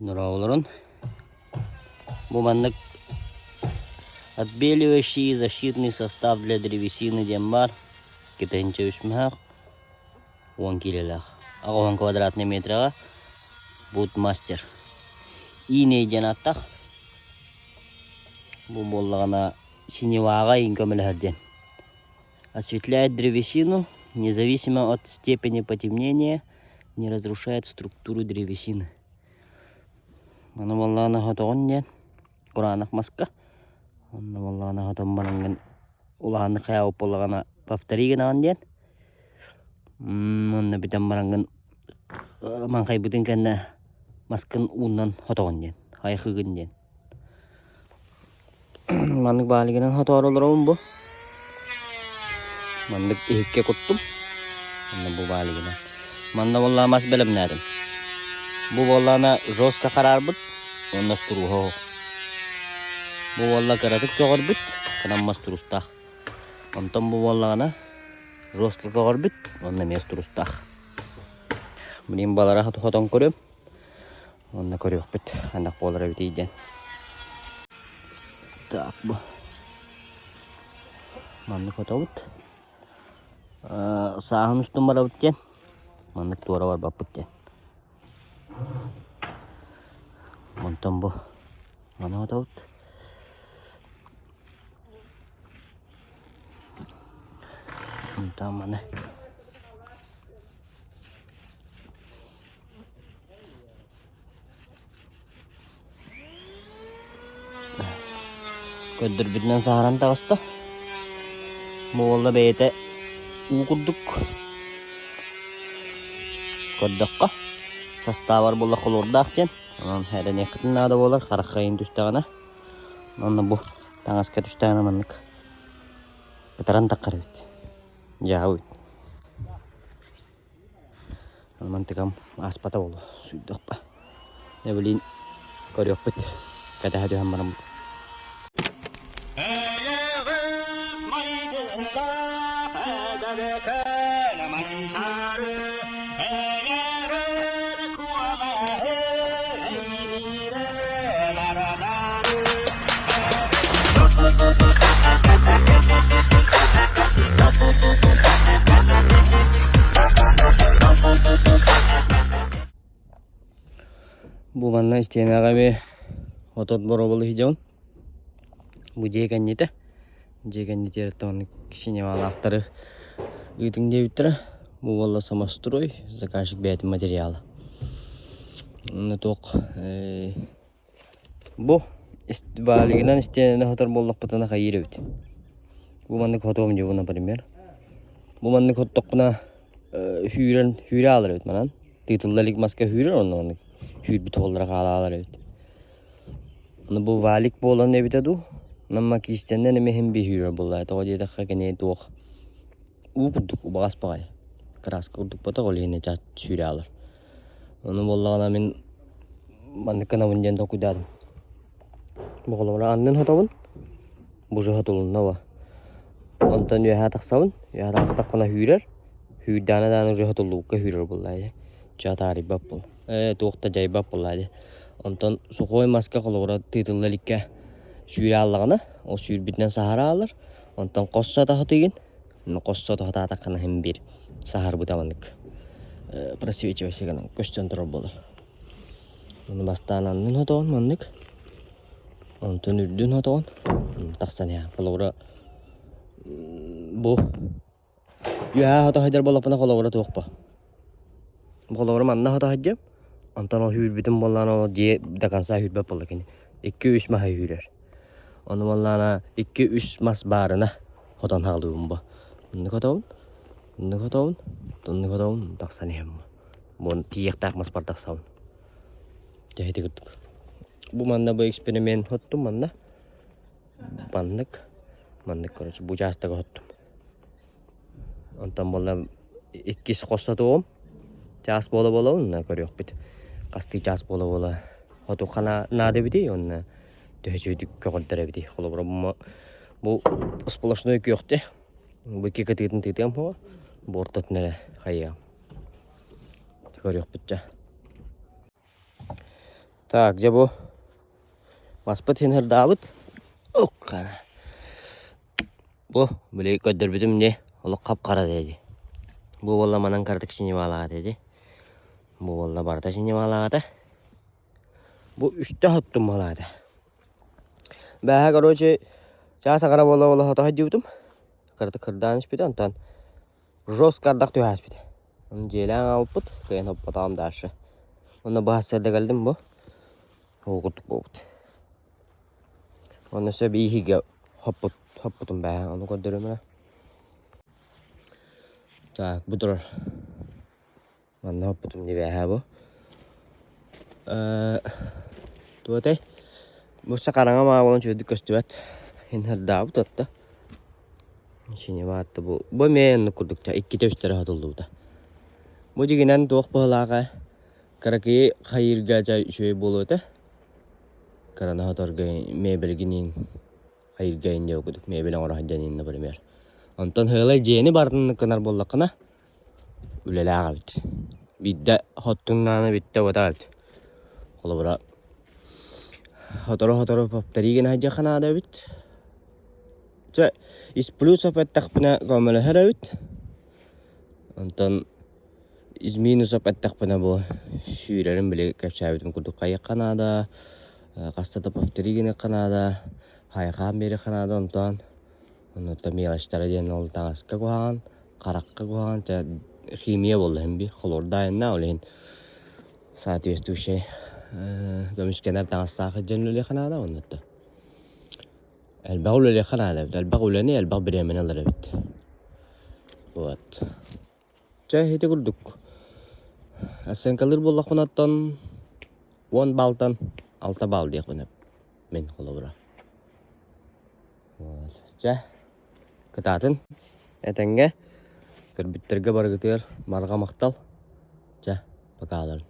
Нурауларын. Буманнык отбеливающий защитный состав для древесины дембар. Китенче үшмәк 10 килелах. 10 квадратный метрға Бутмастер. Инейден аттақ. Бұл болғана синеваға инкомелерден. Осветляет древесину, независимо от степени потемнения, не разрушает структуру древесины. Аны болғана хатоғын ден. Құранық маска. Аны болғана хатоғын барыңын улағаны қаяуып болғана повториген аған ден. Аны бітен барыңын манқай бүтін кәнді маскын уыннан хатоғын ден. Айқығын ден. Мандық бағалығынан хатоғар олар оғын бұ. Мандық екке құттым. Аны бұ бағалығынан. Манда болға мас бәлім нәдім. Бұ болғана жостқа қарар бұд. Онда стұру хоқ. Бұ болға қаратық жоғыр бұд. Қанам мас тұрыстақ. Онтан бұ болғана жостқа жоғыр бұд. Онда мес тұрыстақ. Бұнын балара хотан көрім. Онда көрек бұд. Андақ болара бұдейден. Так бұ. Мандық хота бұд. Сағын үстін бара бұд ден. Мандық туара бар бап бұд ден. Монтан бұ. Мана хота бұд. Монтан мана. Көддір бүтінен сағаран тағысты. Мұғылда бәйеті ұғырдық. Көддіққа. Саставар бұлда құлырдақ жен. Онан әрін еқітін ады болар. Қараққайын түстіғана. Онан бұл таңасқа түстіғана маңдық. Бұтаран таққар өт. Жағы өт. Мантықам аспата болу. Сұйдық ба. Не білейін көрек бүт. Кәді әді әм барам бұт. Бұл манна істен ағаме отот боро болу хижауын. Бұл жекеннеті. Жекеннеті әріттімін кішіне балақтары үйтіңде үттірі. Бұл болла самострой, заказчик бәйті материалы. Оны тоқ. Бұл валигінен істенені хотор боллақ бұтына қайыры өт. Бұл мандық хотуым жауы, например. Бұл мандық хоттық бұна хүйре алыр өт манан. Титылдалик маска хүйре, оны хүйр біт олдыра қала алар өт. Бұл валик болан не бітаду. Намма кистенден емехен бі хүйре болла. Тоға дедіққа кене тоқ. У күрдік, бағас бағай. Краска күрдік бұта ол ене жат хүйре алыр. Оны боллағына мен мандыққана өнден тоқудадым. Бұғылымыра андын хотауын. Бұжы хотуылын нава. Онтан үйе тақсауын. Үйе тақстақ бұна хүйрер. Хүйрданы ұжы хотуылуыққа хүйрер боллайды. Жатары бап бол. Тоқта жай бап боллайды. Онтан сұқой маска қолуыра титылдаликке сүйре аллағына. Ол сүйр бітінен сахара алыр. Онтан қосса тақы теген. Қосса тақы таққана хем бір. Сахар бұтамандық. Просвечивай сегенен көстен тұрыр болыр. Оны бастан андын хотауын мандық. Онтан үрдін хотауын. Тақсан я. Қолуыра бұ. Үйе хота хайдар болапына қолуыра тоқпа. Қолуыра манна хота хайдем. Онтан ол хүйр бітін болған ол же дақанса хүйр бәп болы кені. 2-3 маха хүйрер. Оны болғана 2-3 мас барына хотан хағылуым ба. Онды хотауын. Онды хотауын. Онды хотауын. Тақсан ем ба. Бұны тиек тақ мас бар тақсауын. Жәйті күрдік. Бұл манда бұл эксперимент хоттым манда. Мандық. Мандық көрінші. Бұл жастығы хоттым. Онтан болда 2 қоса тоғым. Час бола-болауын. Көрек біт. Қасты час бола-бола. Хоту қана нады біді. Оны дөжүйдік көғылдары біді. Бұл сполошной көқті. Бұл кекететін тетем хоға. Бұл ортатын әлі қайығам. Көрек бітті. Так, же bu. Maspıt hin hırdabıt. Okkana. Bu, böyle gördürbüdüm ne? Ola kapkara dedi. Bu valla manan kardık şimdi valağa dedi. Bu valla barda şimdi valağa da. Bu üstte hattım valağa da. Ben короче, çağsa kara valla hata hacıvdım. Kardı kırdanış bidi ondan. Roz kardak tühas bidi. Onu ceylan alıpıt. Kıyın hoppatam darşı. Ona bahsede geldim bu. Oğutuk bu budi. Onu söyle bir hige hopputum ben. Onu gördürüm. Tak, budur. Onu hopputum diye bu. Tuh teh. Bu sekarang ama orang cuy dikasih ini ada apa tuh? Sini mata bu. Bu main kuduk cah ikita istirahat dulu ta. Bu jiginan tuh pelaka. Karena ki khair gaja cuy bolu ta. Karena hatar gay mebel gini khair gay jauh kuduk mebel orang hajanin na primer. Anton helai jeni barten kenar bolak kana. Ulela agak. Bidda hotun nana bidda wadat. Kalau berat. Hatoro paptari gina haja kana ada bit. Så isplus op ettakpana gamala harawit. Antan isminus op ettakpana bo süürerin bile kapsabitim kudu kaya Kanada. Kasta da papterigine Kanada. Hayqan beri Kanada ontan. Onu da miyalaştara diyen ol tangaska guhan. Karakka guhan. Ta kimya bolla hem bi. Xolor dayanna olehin. Saati vestu şey. Gömüşkener tangaska cenluli Kanada onnatta. البغل اللي خلع لفت البغل لاني البغل بدي من الله لفت وات جاي تقول دك السن كلر بالله قناتن وان بالتن alta bal diye konu men kolabora جاه كتاتن etenge kerbitterge bargıtır marga maktal جاه bakalar